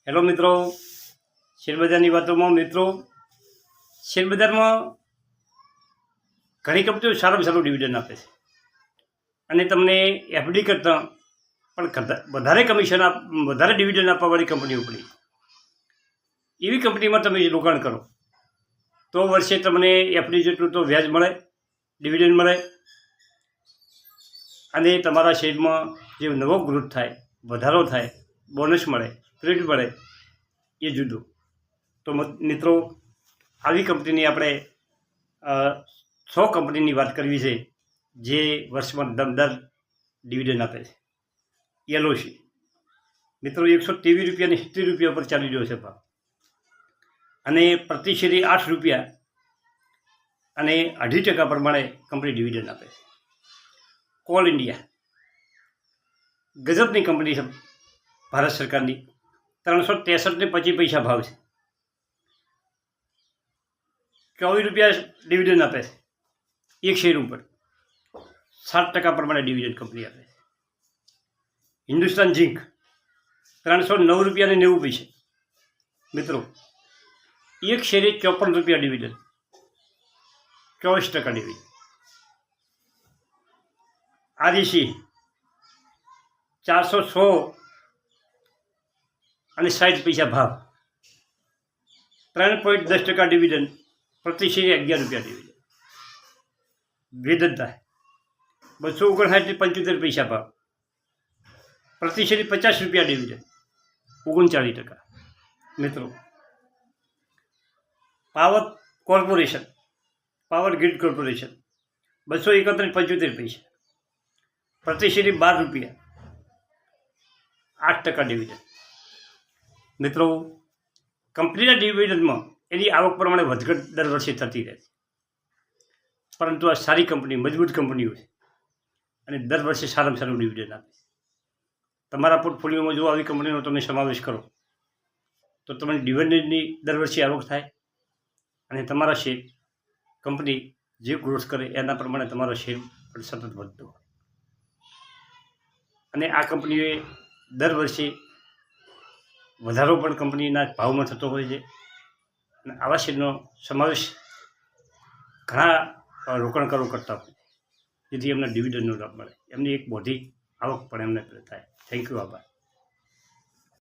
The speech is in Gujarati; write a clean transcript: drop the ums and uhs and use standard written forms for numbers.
હેલો મિત્રો, શેરબજારની વાતોમાં મિત્રો, શેરબજારમાં ઘણી કંપનીઓ સારામાં સારું ડિવિડન્ડ આપે છે અને તમને એફડી કરતાં પણ વધારે કમિશન વધારે ડિવિડન્ડ આપવાવાળી કંપનીઓ પડી. એવી કંપનીમાં તમે રોકાણ કરો તો વર્ષે તમને એફડી જેટલું તો વ્યાજ મળે, ડિવિડન્ડ મળે અને તમારા શેરમાં જે નવો ગ્રોથ થાય, વધારો થાય, બોનસ મળે, પ્રિન્ટ મળે, એ જુદું. તો મિત્રો, આવી કંપનીની આપણે 100 કંપનીની વાત કરવી છે જે વર્ષમાં દમદાર ડિવિડન્ડ આપે છે. એલઓસી મિત્રો 123 રૂપિયાની 70 રૂપિયા પર ચાલી રહ્યો છે ભાવ અને પ્રતિ શેરી 8 રૂપિયા અને 2.5% પ્રમાણે કંપની ડિવિડન્ડ આપે છે. કોલ ઇન્ડિયા ગજબની કંપની છે, ભારત સરકારની 363 ને 25 પૈસા ભાવ છે. 24 રૂપિયા ડિવિડન્ડ આપે છે એક શેર ઉપર, 7% પ્રમાણે ડિવિડન્ડ કંપની આપે છે. હિન્દુસ્તાન ઝિંક 309 રૂપિયા ને 90 પૈસા મિત્રો, એક શેરે 54 રૂપિયા ડિવિડન્ડ, 24% ડિવિડન્ડ. આરઈસી 406 અને 60 પૈસા ભાવ, 3.10% ડિવિડન્ડ, પ્રતિ શેરે 11 રૂપિયા ડિવિડન્ડ. વેદાંતા 259 ને 75 પૈસા ભાવ, પ્રતિ શેરે 50 રૂપિયા ડિવિડન્ડ, 39%. મિત્રો, પાવર ગ્રીડ કોર્પોરેશન 271.75 પૈસા, પ્રતિ શેરે 12 રૂપિયા, 8% ડિવિડન્ડ. મિત્રો, કંપનીના ડિવિડન્ડમાં એની આવક પ્રમાણે વધઘટ દર વર્ષે થતી રહે છે, પરંતુ આ સારી કંપની, મજબૂત કંપનીઓ છે અને દર વર્ષે સારામાં સારું ડિવિડન્ડ આપે છે. તમારા પોર્ટફોલિયોમાં જો આવી કંપનીનો તમે સમાવેશ કરો તો તમને ડિવિડન્ડની દર વર્ષે આવક થાય અને તમારા શેર કંપની જે ગ્રોથ કરે એના પ્રમાણે તમારો શેર પણ સતત વધતો હોય. અને આ કંપનીઓએ દર વર્ષે વધારો પણ કંપનીના ભાવમાં થતો હોય છે અને આવા શેરનો સમાવેશ ઘણા રોકાણકારો કરતા હોય જેથી એમને ડિવિડન્ડનો લાભ મળે, એમની એક મોટી આવક પણ એમને થાય. Thank you. આભાર.